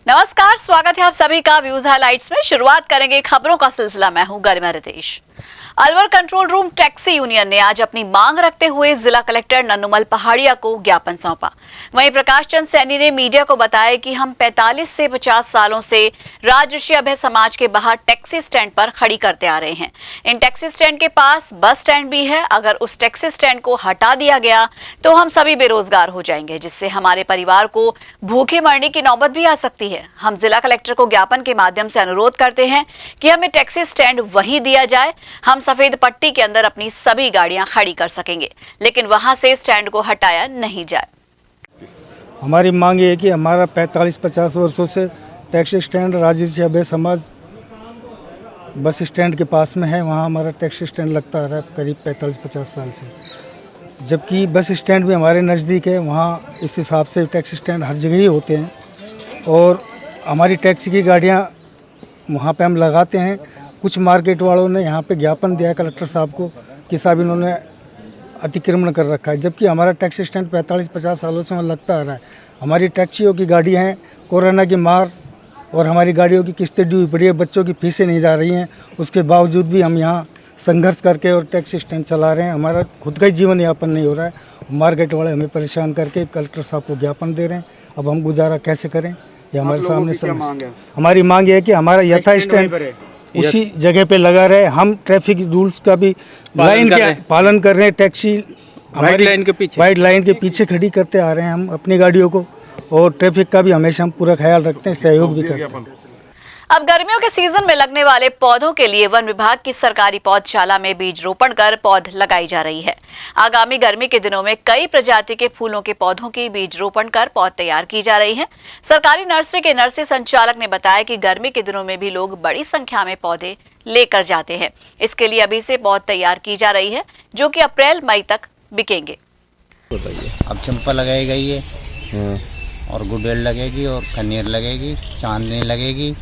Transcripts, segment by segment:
नमस्कार, स्वागत है आप सभी का व्यूज हाइलाइट्स में। शुरुआत करेंगे खबरों का सिलसिला। मैं हूं Garima Ritesh. Alwar control room taxi union ने आज अपनी मांग रखते हुए जिला कलेक्टर नन्नूमल पहाड़िया को ज्ञापन सौंपा। वहीं प्रकाश चंद सैनी ने मीडिया को बताया कि हम 45 से 50 सालों से राजर्षि अभय समाज के बाहर टैक्सी स्टैंड पर खड़ी करते आ रहे हैं। इन टैक्सी स्टैंड के पास बस स्टैंड भी है। अगर उस टैक्सी स्टैंड को हटा दिया गया तो हम सभी बेरोजगार हो जाएंगे, जिससे हमारे परिवार को भूखे मरने की नौबत भी आ सकती है। हम जिला कलेक्टर को ज्ञापन के माध्यम से अनुरोध करते हैं कि हमें टैक्सी स्टैंड वहीं दिया जाए। हम सफेद पट्टी के अंदर अपनी सभी गाड़ियां खड़ी कर सकेंगे, लेकिन वहां से स्टैंड को हटाया नहीं जाए। हमारी मांग ये है कि हमारा 45-50 वर्षों से टैक्सी स्टैंड राजर्षि अभय समाज बस स्टैंड के पास में है। वहाँ हमारा टैक्सी स्टैंड लगता आ रहा है करीब 45-50 साल से, जबकि बस स्टैंड भी हमारे नज़दीक है। वहाँ इस हिसाब से टैक्सी स्टैंड हर जगह ही होते हैं और हमारी टैक्सी की गाड़ियाँ वहाँ पे हम लगाते हैं। कुछ मार्केट वालों ने यहाँ पे ज्ञापन दिया है कलेक्टर साहब को कि साहब इन्होंने अतिक्रमण कर रखा है, जबकि हमारा टैक्सी स्टैंड 45-50 सालों से वहाँ लगता आ रहा है। हमारी टैक्सियों की गाड़ियाँ हैं, कोरोना की मार और हमारी गाड़ियों की किस्तें ड्यू पड़ी है, बच्चों की फीसें नहीं जा रही हैं। उसके बावजूद भी हम यहाँ संघर्ष करके और टैक्सी स्टैंड चला रहे हैं। हमारा खुद का ही जीवन यापन नहीं हो रहा है। मार्केट वाले हमें परेशान करके कलेक्टर साहब को ज्ञापन दे रहे हैं। अब हम गुजारा कैसे करें, ये हमारे सामने हमारी मांग है कि हमारा यथा स्टैंड उसी जगह पे लगा रहे। हम ट्रैफिक रूल्स का भी लाइन के पालन कर रहे हैं। टैक्सी हमारी वाइट लाइन के पीछे खड़ी करते आ रहे हैं हम अपनी गाड़ियों को, और ट्रैफिक का भी हमेशा हम पूरा ख्याल रखते हैं, सहयोग भी करते हैं। अब गर्मियों के सीजन में लगने वाले पौधों के लिए वन विभाग की सरकारी पौधशाला में बीज रोपण कर पौध लगाई जा रही है। आगामी गर्मी के दिनों में कई प्रजाति के फूलों के पौधों की बीज रोपण कर पौध तैयार की जा रही है। सरकारी नर्सरी के नर्सरी संचालक ने बताया कि गर्मी के दिनों में भी लोग बड़ी संख्या में पौधे लेकर जाते हैं। इसके लिए अभी से पौध तैयार की जा रही है, जो कि अप्रैल मई तक बिकेंगे। अब चंपा लगाई गई है और गुड़ेल लगेगी और कनेर लगेगी, चांदनी लगेगी।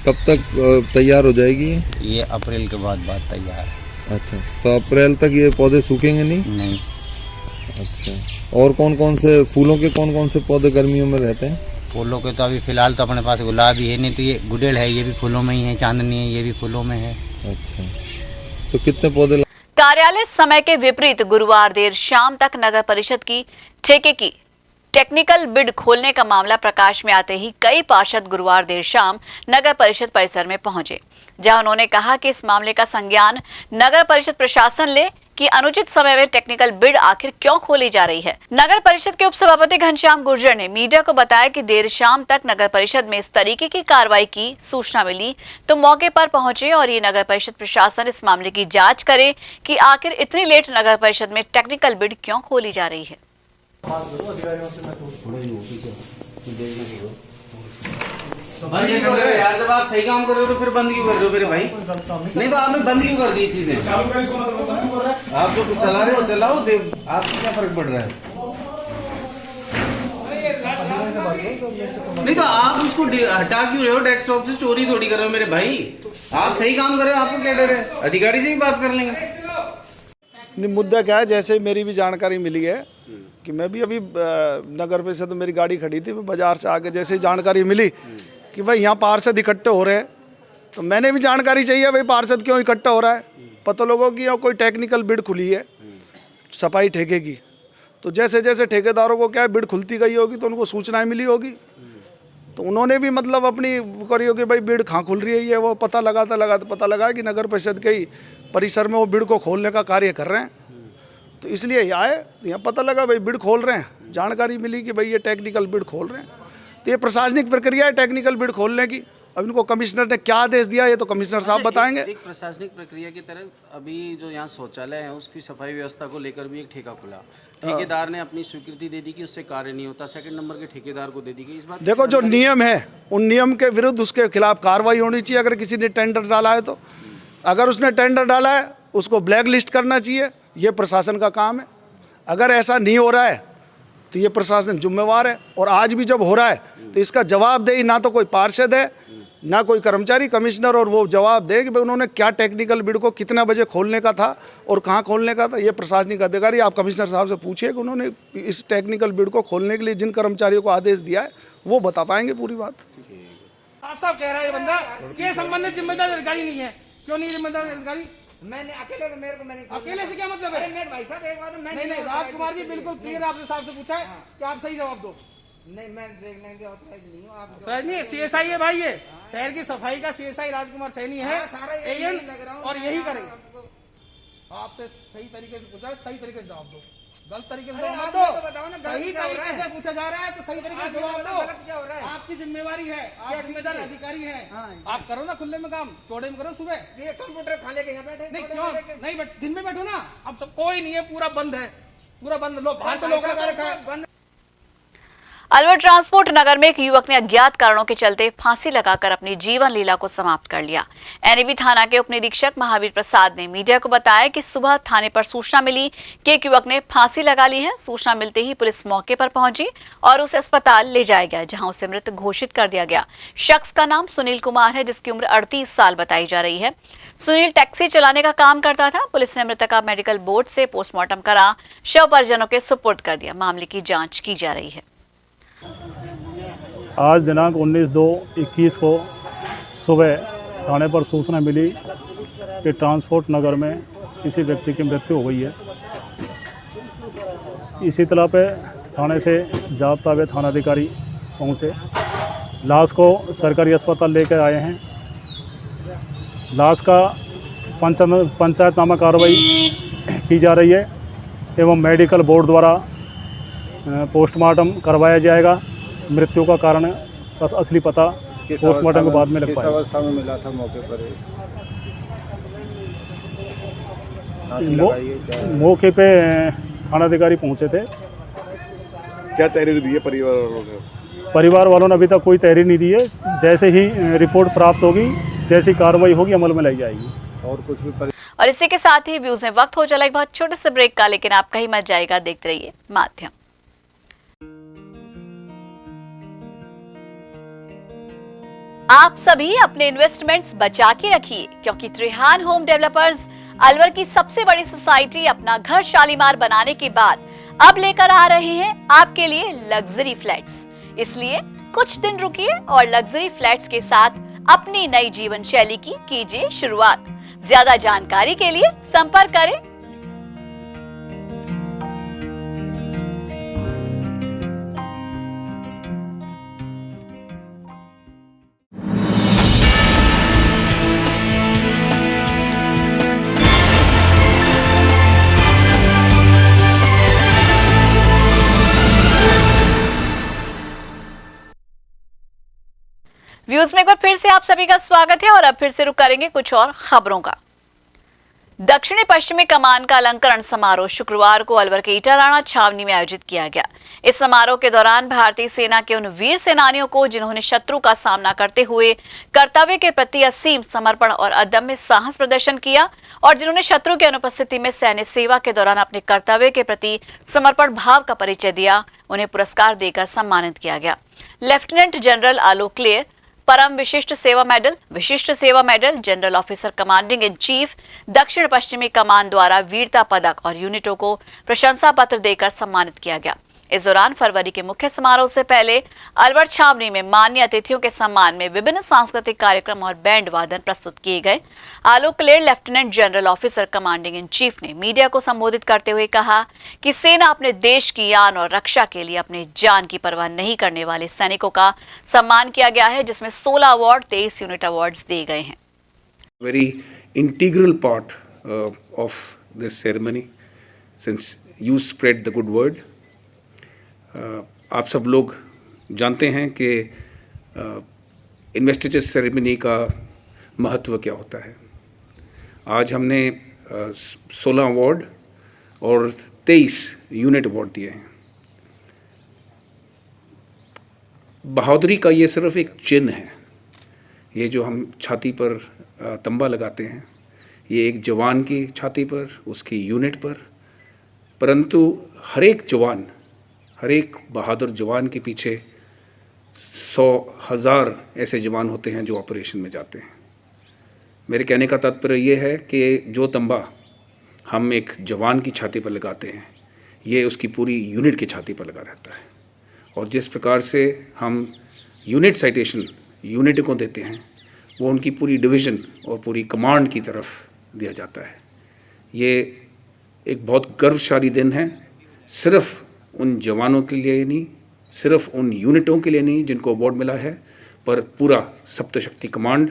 कब तक तैयार हो जाएगी ये अप्रैल के बाद तैयार। अच्छा, तो अप्रैल तक ये पौधे सूखेंगे नहीं? अच्छा, और कौन कौन से फूलों के कौन कौन से पौधे गर्मियों में रहते हैं? फूलों के तो अभी फिलहाल तो अपने पास गुलाब ही है, नहीं तो ये गुड़ेल है, ये भी फूलों में ही है। चांदनी है, ये भी फूलों में है। अच्छा, तो कितने पौधे? कार्यालय समय के विपरीत गुरुवार देर शाम तक नगर परिषद की ठेके की टेक्निकल बिड खोलने का मामला प्रकाश में आते ही कई पार्षद गुरुवार देर शाम नगर परिषद परिसर में पहुंचे, जहां उन्होंने कहा कि इस मामले का संज्ञान नगर परिषद प्रशासन ले कि अनुचित समय में टेक्निकल बिड आखिर क्यों खोली जा रही है। नगर परिषद के उपसभापति घनश्याम गुर्जर ने मीडिया को बताया कि देर शाम तक नगर परिषद में इस तरीके की कार्रवाई की सूचना मिली तो मौके पर पहुंचे और ये नगर परिषद प्रशासन इस मामले की जांच करे कि आखिर इतनी लेट नगर परिषद में टेक्निकल बिड क्यों खोली जा रही है। यार जब आप सही काम कर रहे हो तो फिर बंद क्यों कर रहे हो मेरे भाई? नहीं तो आपने बंद क्यों कर दी चीजें? आप जो कुछ चला रहे हो चलाओ, आपको क्या फर्क पड़ रहा है? नहीं तो आप उसको हटा क्यों रहे हो? डेस्कटॉप से चोरी थोड़ी कर रहे हो मेरे भाई। आप सही काम कर रहे हो, आपको क्या डर है? अधिकारी से ही बात कर लेंगे। नहीं, मुद्दा क्या है, जैसे मेरी भी जानकारी मिली है कि मैं भी अभी नगर परिषद में मेरी गाड़ी खड़ी थी, मैं बाजार से आके जैसे जानकारी मिली कि भाई यहाँ पार्षद इकट्ठे हो रहे हैं, तो मैंने भी जानकारी चाहिए भाई पार्षद क्यों इकट्ठा हो रहा है। पता लोगों की यहाँ कोई टेक्निकल बिड खुली है सफाई ठेके की, तो जैसे जैसे ठेकेदारों को क्या है बिड खुलती गई होगी तो उनको सूचनाएं मिली होगी, तो उन्होंने भी मतलब अपनी करी होगी भाई बिड कहाँ खुल रही है। ये वो पता लगा कि नगर परिषद के ही परिसर में वो बिड को खोलने का कार्य कर रहे हैं, तो इसलिए ये आए, यहाँ पता लगा भाई बिड खोल रहे हैं। जानकारी मिली कि भाई ये टेक्निकल बिड खोल रहे हैं, तो ये प्रशासनिक प्रक्रिया है टेक्निकल बिड खोलने की। अब इनको कमिश्नर ने क्या आदेश दिया ये तो कमिश्नर साहब बताएंगे। एक प्रशासनिक प्रक्रिया की तरह अभी जो यहाँ शौचालय है उसकी सफाई व्यवस्था को लेकर भी एक ठेका खुला। ठेकेदार ने अपनी स्वीकृति दे दी कि उससे कार्य नहीं होता, सेकंड नंबर के ठेकेदार को दे दी गई। इस बात देखो जो नियम है उन नियम के विरुद्ध उसके खिलाफ कार्रवाई होनी चाहिए। अगर किसी ने टेंडर डाला है तो अगर उसने टेंडर डाला है उसको ब्लैक लिस्ट करना चाहिए, ये प्रशासन का काम है। अगर ऐसा नहीं हो रहा है तो ये प्रशासन जिम्मेवार है, और आज भी जब हो रहा है तो इसका जवाबदेही ना तो कोई पार्षद है ना कोई कर्मचारी कमिश्नर और वो जवाब दे कि भाई उन्होंने क्या टेक्निकल बिड को कितना बजे खोलने का था और कहाँ खोलने का था। ये प्रशासनिक अधिकारी आप कमिश्नर साहब से पूछिए कि उन्होंने इस टेक्निकल बिड को खोलने के लिए जिन कर्मचारियों को आदेश दिया है वो बता पाएंगे पूरी बात। आप सब कह रहा है बंदा के संबंधित जिम्मेदार अधिकारी नहीं है। क्यों नहीं जिम्मेदार अधिकारी? मैंने अकेले मेरे को मैंने अकेले से क्या मतलब है? मेरे भाई साहब एक बात नहीं राजकुमार जी बिल्कुल क्लियर आपने साहब से पूछा है कि आप सही जवाब दो। नहीं मैं देखने के ऑथराइज नहीं हूँ। आप ऑथराइज नहीं है, सीएसआई है भाई। ये शहर की सफाई का सीएसआई राजकुमार सैनी है और यही करेंगे। आपसे सही तरीके से पूछा, सही तरीके से जवाब दो। गलत तरीके से जवाब दो। सही तरीके से पूछा जा रहा है तो सही तरीके से जवाब दो। गलत क्या हो रहा है? आपकी जिम्मेवारी है, आप जिम्मेदार अधिकारी हैं। आप करो ना खुले में काम, चौड़े में करो सुबह। ये कंप्यूटर खा लेके यहाँ बैठे नहीं क्यों नहीं दिन में बैठो ना। अब सब कोई नहीं है, पूरा बंद है, पूरा बंद। लोग बाहर से लोग लगा रखा है। अलवर ट्रांसपोर्ट नगर में एक युवक ने अज्ञात कारणों के चलते फांसी लगाकर अपनी जीवन लीला को समाप्त कर लिया। एनएबी थाना के उप निरीक्षक महावीर प्रसाद ने मीडिया को बताया कि सुबह थाने पर सूचना मिली कि एक युवक ने फांसी लगा ली है। सूचना मिलते ही पुलिस मौके पर पहुंची और उसे अस्पताल ले जाया गया, जहां उसे मृत घोषित कर दिया गया। शख्स का नाम सुनील कुमार है, जिसकी उम्र 38 साल बताई जा रही है। सुनील टैक्सी चलाने का काम करता था। पुलिस ने मृतक का मेडिकल बोर्ड से पोस्टमार्टम करा शव परिजनों के सुपुर्द कर दिया। मामले की जाँच की जा रही है। आज दिनांक 19/2/21 को सुबह थाने पर सूचना मिली कि ट्रांसपोर्ट नगर में किसी व्यक्ति की मृत्यु हो गई है। इसी तला पे थाने से जाब्ता हुए थानाधिकारी पहुँचे, लाश को सरकारी अस्पताल लेकर आए हैं। लाश का पंचायतनामा कार्रवाई की जा रही है एवं मेडिकल बोर्ड द्वारा पोस्टमार्टम करवाया जाएगा। मृत्यु का कारण बस असली पता पोस्टमार्टम के बाद में लग पाएगा। अवस्था में मिला था मौके पर? मौके पे थानाधिकारी पहुंचे थे। क्या तहरीर दी है परिवार वालों ने? परिवार वालों ने अभी तक कोई तहरीर नहीं दी है। जैसे ही रिपोर्ट प्राप्त होगी, जैसी कार्रवाई होगी, अमल में लाई जाएगी। और कुछ भी और इसी के साथ ही व्यूज में वक्त हो चला एक बहुत छोटे से ब्रेक का, लेकिन आप कहीं मत जाएगा, देखते रहिए माध्यम। आप सभी अपने इन्वेस्टमेंट्स बचा के रखिए, क्योंकि त्रिहान होम डेवलपर्स अलवर की सबसे बड़ी सोसाइटी अपना घर शालीमार बनाने के बाद अब लेकर आ रहे हैं आपके लिए लग्जरी फ्लैट्स। इसलिए कुछ दिन रुकिए और लग्जरी फ्लैट्स के साथ अपनी नई जीवन शैली की कीजिए शुरुआत। ज्यादा जानकारी के लिए संपर्क करें। व्यूज में एक बार फिर से आप सभी का स्वागत है और अब फिर से रुक करेंगे कुछ और खबरों का। दक्षिणी पश्चिमी कमान का अलंकरण समारोह शुक्रवार को अलवर के ईटाराणा छावनी में आयोजित किया गया। इस समारोह के दौरान भारतीय सेना के उन वीर सेनानियों को जिन्होंने शत्रु का सामना करते हुए कर्तव्य के प्रति असीम समर्पण और अदम्य साहस प्रदर्शन किया और जिन्होंने शत्रु की अनुपस्थिति में सैन्य सेवा के दौरान अपने कर्तव्य के प्रति समर्पण भाव का परिचय दिया, उन्हें पुरस्कार देकर सम्मानित किया गया। लेफ्टिनेंट जनरल आलोक क्लेयर परम विशिष्ट सेवा medal, general officer commanding in chief दक्षिण पश्चिमी कमान द्वारा वीरता पदक और यूनिटों को प्रशंसा पत्र देकर सम्मानित किया गया। इस दौरान फरवरी के मुख्य समारोह से पहले अलवर छावनी में मान्य अतिथियों के सम्मान में विभिन्न सांस्कृतिक कार्यक्रम और बैंड वादन प्रस्तुत किए गए। Alok Kler lieutenant general officer commanding in chief ने मीडिया को संबोधित करते हुए कहा कि सेना अपने देश की आन और रक्षा के लिए अपने जान की परवाह नहीं करने वाले सैनिकों का सम्मान किया गया है, जिसमें 16 अवार्ड 23 यूनिट अवार्ड्स दिए गए हैं। Very integral part of this ceremony, since you spread the good word. आप सब लोग जानते हैं कि इन्वेस्टिचर सेरेमनी का महत्व क्या होता है। आज हमने 16 अवार्ड और 23 यूनिट अवार्ड दिए हैं। बहादुरी का ये सिर्फ एक चिन्ह है। ये जो हम छाती पर तंबा लगाते हैं, ये एक जवान की छाती पर, उसकी यूनिट पर, परंतु हर एक जवान, हर एक बहादुर जवान के पीछे 100,000 ऐसे जवान होते हैं जो ऑपरेशन में जाते हैं। मेरे कहने का तात्पर्य ये है कि जो तंबा हम एक जवान की छाती पर लगाते हैं, ये उसकी पूरी यूनिट की छाती पर लगा रहता है। और जिस प्रकार से हम यूनिट साइटेशन यूनिट को देते हैं, वो उनकी पूरी डिवीज़न और पूरी कमांड की तरफ दिया जाता है। ये एक बहुत गौरवशाली दिन है, सिर्फ उन जवानों के लिए नहीं, सिर्फ उन यूनिटों के लिए नहीं जिनको अवार्ड मिला है, पर पूरा सप्तशक्ति कमांड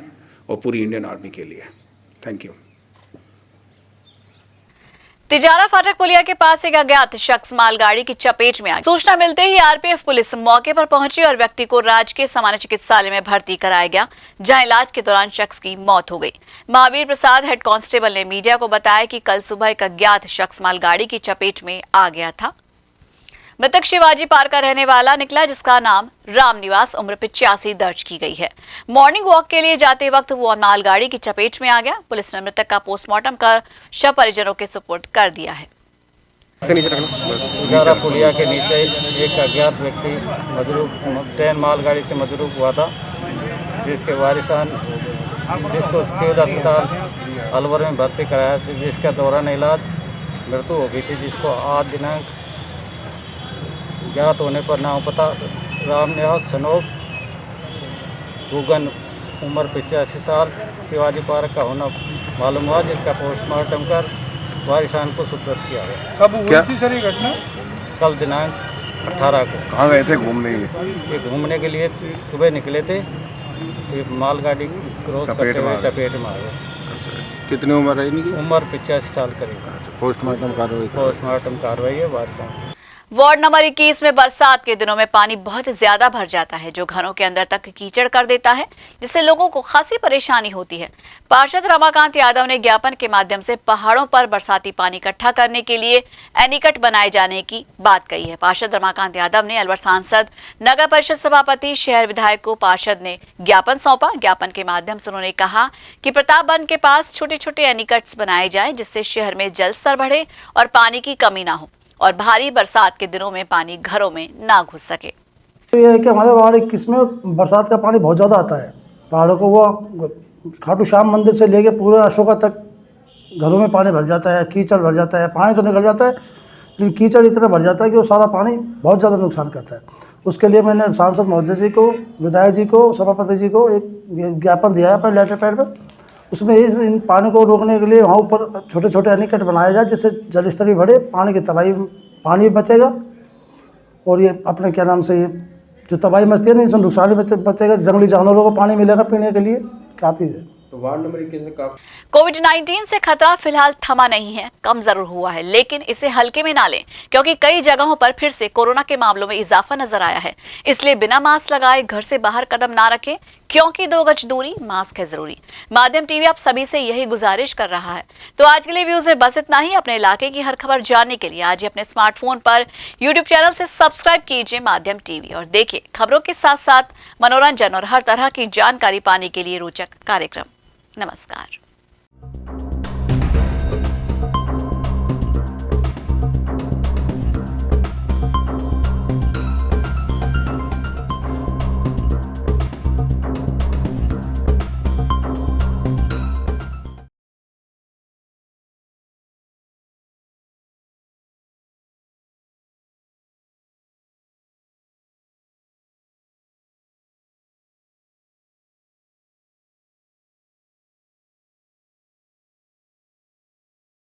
और पूरी इंडियन आर्मी के लिए। Thank you. तिजारा फाटक पुलिया के पास एक अज्ञात शख्स मालगाड़ी की चपेट में आ गया। सूचना मिलते ही आरपीएफ पुलिस मौके पर पहुंची और व्यक्ति को राजकीय सामान्य चिकित्सालय में भर्ती कराया गया, जहां इलाज के दौरान शख्स की मौत हो गई। महावीर प्रसाद हेड कांस्टेबल ने मीडिया को बताया कि कल सुबह एक अज्ञात शख्स मालगाड़ी की चपेट में आ गया था। मृतक शिवाजी पार्क का रहने वाला निकला, जिसका नाम रामनिवास उम्र 85 दर्ज की गई है। मॉर्निंग वॉक के लिए जाते वक्त वो मालगाड़ी की चपेट में आ गया। पुलिस ने मृतक का पोस्टमार्टम कर शव परिजनों के सुपुर्द कर दिया है। तिजारा पुलिया के नीचे एक अज्ञात व्यक्ति ट्रेन मालगाड़ी से मजरूफ हुआ था, जिसके वारिसान जिसको सिविल अस्पताल अलवर में भर्ती कराया, जिसके दौरान इलाज मृत्यु हो गई थी, जिसको आज दिनांक ज्ञात होने पर नाम पता रामनिवास सनोब गुगन उम्र 85 साल शिवाजी पार्क का होना मालूम हुआ, जिसका पोस्टमार्टम कर वारिसान को सुपुर्द किया गया। कब हुई थी सर ये घटना? कल दिनांक 18 को। कहाँ गए थे घूमने के लिए? ये घूमने के लिए सुबह निकले थे, ये मालगाड़ी क्रॉस करते हुए चपेट में आ गए। कितनी उम्र है इनकी? उम्र 85 साल करीब। पोस्टमार्टम कार्रवाई है वारिसान। वार्ड नंबर 21 में बरसात के दिनों में पानी बहुत ज्यादा भर जाता है, जो घरों के अंदर तक कीचड़ कर देता है, जिससे लोगों को खासी परेशानी होती है। पार्षद रमाकांत यादव ने ज्ञापन के माध्यम से पहाड़ों पर बरसाती पानी इकट्ठा करने के लिए एनीकट बनाए जाने की बात कही है। पार्षद रमाकांत यादव ने अलवर सांसद, नगर परिषद सभापति, शहर विधायक को पार्षद ने ज्ञापन सौंपा। ज्ञापन के माध्यम से उन्होंने कहा कि प्रतापबंद के पास छोटे छोटे एनीकट्स बनाए जाए, जिससे शहर में जल स्तर बढ़े और पानी की कमी ना हो और भारी बरसात के दिनों में पानी घरों में ना घुस सके। तो ये है कि हमारे वार्ड 21 में बरसात का पानी बहुत ज़्यादा आता है पहाड़ों को। वो खाटू श्याम मंदिर से लेके पूरे अशोका तक घरों में पानी भर जाता है, कीचड़ भर जाता है। पानी तो निकल जाता है, लेकिन कीचड़ इतना भर जाता है कि वो सारा पानी बहुत ज़्यादा नुकसान करता है। उसके लिए मैंने सांसद महोदय जी को, विधायक जी को, सभापति जी को एक ज्ञापन दिया है अपने लेटर पैड पर। उसमें इन पानी को रोकने के लिए वहाँ ऊपर छोटे छोटे एनीकट बनाया जाए, जिससे जल स्तर भी बढ़े, पानी की तबाही, पानी बचेगा और ये अपने क्या नाम से ये जो तबाही मचती है ना, इसमें नुकसान भी बचेगा। जंगली जानवरों को पानी मिलेगा पीने के लिए, काफ़ी है। तो वार्ड नंबर 21 से कोविड-19 से खतरा फिलहाल थमा नहीं है, कम जरूर हुआ है, लेकिन इसे हल्के में ना लें, क्योंकि कई जगहों पर फिर से कोरोना के मामलों में इजाफा नजर आया है। इसलिए बिना मास्क लगाए घर से बाहर कदम ना रखें, क्योंकि 2 गज दूरी, मास्क है जरूरी। माध्यम टीवी आप सभी से यही गुजारिश कर रहा है। तो आज के लिए व्यूज में बस इतना ही। अपने इलाके की हर खबर जानने के लिए आज ही अपने स्मार्टफोन पर यूट्यूब चैनल से सब्सक्राइब कीजिए माध्यम टीवी और देखिए खबरों के साथ साथ मनोरंजन और हर तरह की जानकारी पाने के लिए रोचक कार्यक्रम। नमस्कार।